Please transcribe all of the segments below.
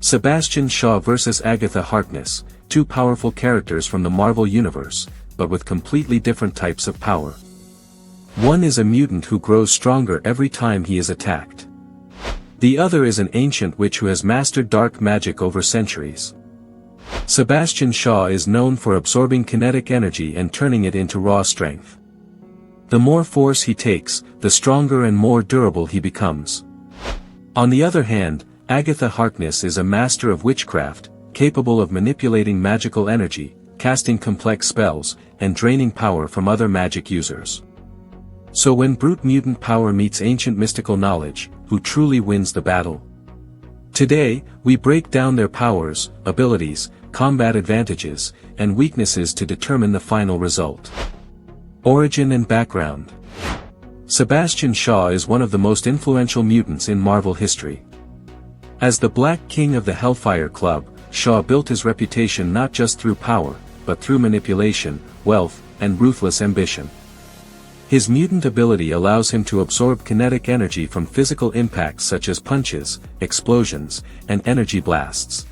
Sebastian Shaw vs. Agatha Harkness, two powerful characters from the Marvel Universe, but with completely different types of power. One is a mutant who grows stronger every time he is attacked. The other is an ancient witch who has mastered dark magic over centuries. Sebastian Shaw is known for absorbing kinetic energy and turning it into raw strength. The more force he takes, the stronger and more durable he becomes. On the other hand, Agatha Harkness is a master of witchcraft, capable of manipulating magical energy, casting complex spells, and draining power from other magic users. So when brute mutant power meets ancient mystical knowledge, who truly wins the battle? Today, we break down their powers, abilities, combat advantages, and weaknesses to determine the final result. Origin and background. Sebastian Shaw is one of the most influential mutants in Marvel history. As the Black King of the Hellfire Club, Shaw built his reputation not just through power, but through manipulation, wealth, and ruthless ambition. His mutant ability allows him to absorb kinetic energy from physical impacts such as punches, explosions, and energy blasts.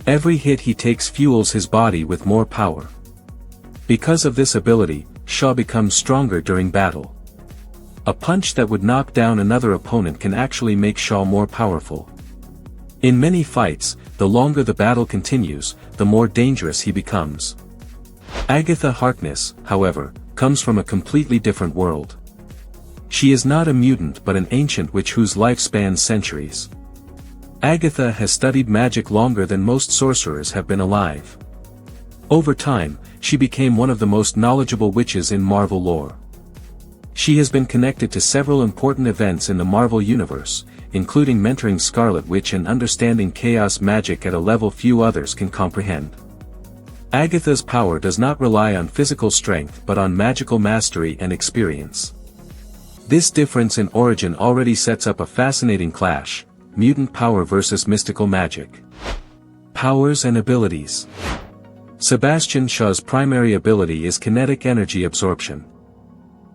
Every hit he takes fuels his body with more power. Because of this ability, Shaw becomes stronger during battle. A punch that would knock down another opponent can actually make Shaw more powerful. In many fights, the longer the battle continues, the more dangerous he becomes. Agatha Harkness, however, comes from a completely different world. She is not a mutant but an ancient witch whose life spans centuries. Agatha has studied magic longer than most sorcerers have been alive. Over time, she became one of the most knowledgeable witches in Marvel lore. She has been connected to several important events in the Marvel Universe, including mentoring Scarlet Witch and understanding chaos magic at a level few others can comprehend. Agatha's power does not rely on physical strength but on magical mastery and experience. This difference in origin already sets up a fascinating clash: mutant power versus mystical magic. Powers and abilities. Sebastian Shaw's primary ability is kinetic energy absorption.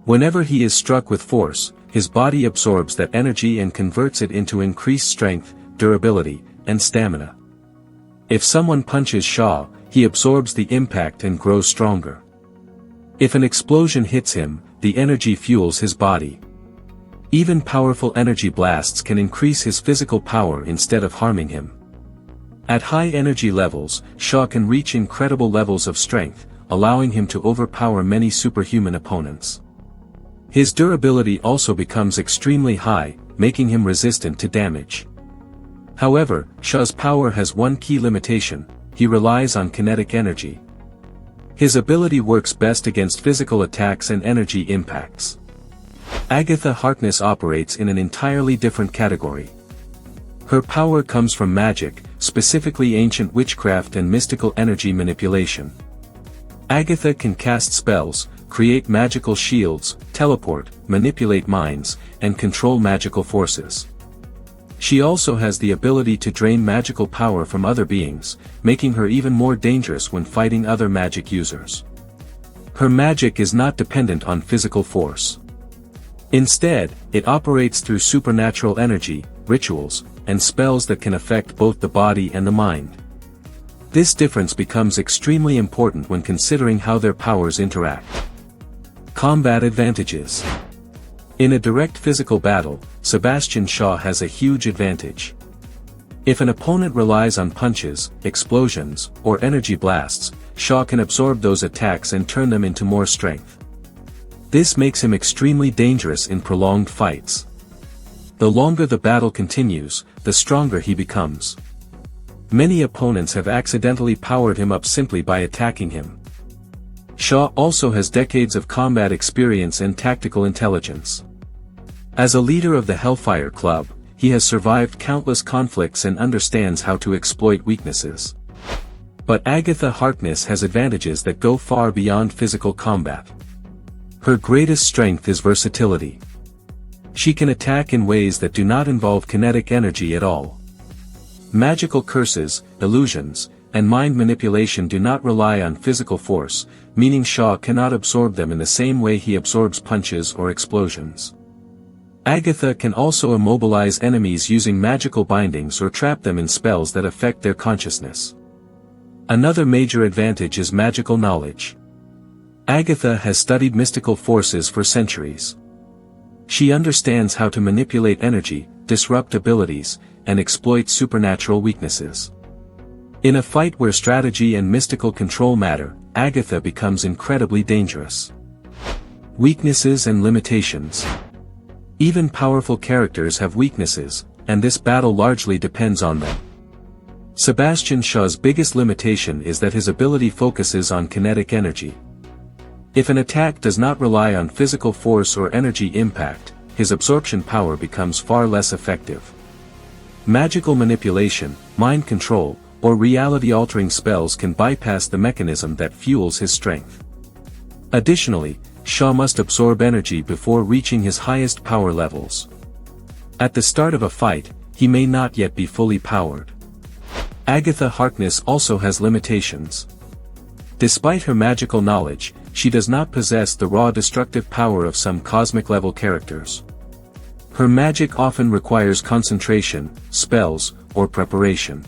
Whenever he is struck with force, his body absorbs that energy and converts it into increased strength, durability, and stamina. If someone punches Shaw, he absorbs the impact and grows stronger. If an explosion hits him, the energy fuels his body. Even powerful energy blasts can increase his physical power instead of harming him. At high energy levels, Shaw can reach incredible levels of strength, allowing him to overpower many superhuman opponents. His durability also becomes extremely high, making him resistant to damage. However, Shaw's power has one key limitation: he relies on kinetic energy. His ability works best against physical attacks and energy impacts. Agatha Harkness operates in an entirely different category. Her power comes from magic, specifically ancient witchcraft and mystical energy manipulation. Agatha can cast spells, create magical shields, teleport, manipulate minds, and control magical forces. She also has the ability to drain magical power from other beings, making her even more dangerous when fighting other magic users. Her magic is not dependent on physical force. Instead, it operates through supernatural energy, rituals, and spells that can affect both the body and the mind. This difference becomes extremely important when considering how their powers interact. Combat advantages. In a direct physical battle, Sebastian Shaw has a huge advantage. If an opponent relies on punches, explosions, or energy blasts, Shaw can absorb those attacks and turn them into more strength. This makes him extremely dangerous in prolonged fights. The longer the battle continues, the stronger he becomes. Many opponents have accidentally powered him up simply by attacking him. Shaw also has decades of combat experience and tactical intelligence. As a leader of the Hellfire Club, he has survived countless conflicts and understands how to exploit weaknesses. But Agatha Harkness has advantages that go far beyond physical combat. Her greatest strength is versatility. She can attack in ways that do not involve kinetic energy at all. Magical curses, illusions, and mind manipulation do not rely on physical force, meaning Shaw cannot absorb them in the same way he absorbs punches or explosions. Agatha can also immobilize enemies using magical bindings or trap them in spells that affect their consciousness. Another major advantage is magical knowledge. Agatha has studied mystical forces for centuries. She understands how to manipulate energy, disrupt abilities, and exploit supernatural weaknesses. In a fight where strategy and mystical control matter, Agatha becomes incredibly dangerous. Weaknesses and limitations. Even powerful characters have weaknesses, and this battle largely depends on them. Sebastian Shaw's biggest limitation is that his ability focuses on kinetic energy. If an attack does not rely on physical force or energy impact, his absorption power becomes far less effective. Magical manipulation, mind control, or reality-altering spells can bypass the mechanism that fuels his strength. Additionally, Shaw must absorb energy before reaching his highest power levels. At the start of a fight, he may not yet be fully powered. Agatha Harkness also has limitations. Despite her magical knowledge, she does not possess the raw destructive power of some cosmic-level characters. Her magic often requires concentration, spells, or preparation.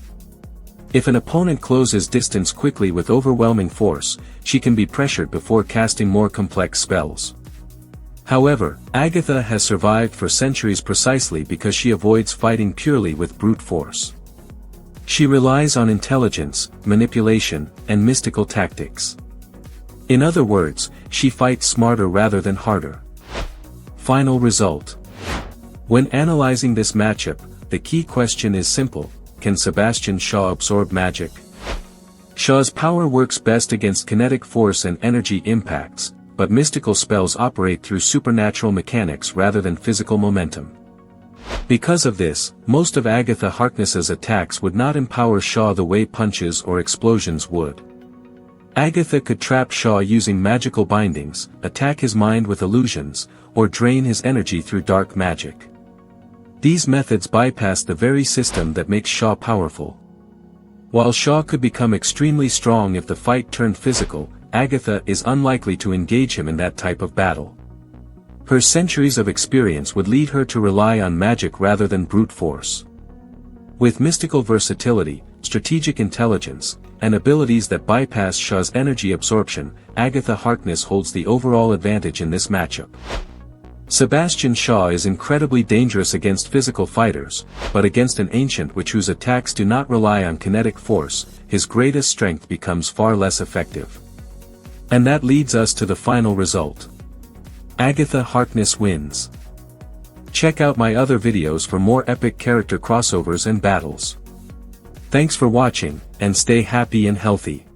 If an opponent closes distance quickly with overwhelming force, she can be pressured before casting more complex spells. However, Agatha has survived for centuries precisely because she avoids fighting purely with brute force. She relies on intelligence, manipulation, and mystical tactics. In other words, she fights smarter rather than harder. Final result. When analyzing this matchup, the key question is simple: can Sebastian Shaw absorb magic? Shaw's power works best against kinetic force and energy impacts, but mystical spells operate through supernatural mechanics rather than physical momentum. Because of this, most of Agatha Harkness's attacks would not empower Shaw the way punches or explosions would. Agatha could trap Shaw using magical bindings, attack his mind with illusions, or drain his energy through dark magic. These methods bypass the very system that makes Shaw powerful. While Shaw could become extremely strong if the fight turned physical, Agatha is unlikely to engage him in that type of battle. Her centuries of experience would lead her to rely on magic rather than brute force. With mystical versatility, strategic intelligence, and abilities that bypass Shaw's energy absorption, Agatha Harkness holds the overall advantage in this matchup. Sebastian Shaw is incredibly dangerous against physical fighters, but against an ancient witch whose attacks do not rely on kinetic force, his greatest strength becomes far less effective. And that leads us to the final result. Agatha Harkness wins. Check out my other videos for more epic character crossovers and battles. Thanks for watching, and stay happy and healthy.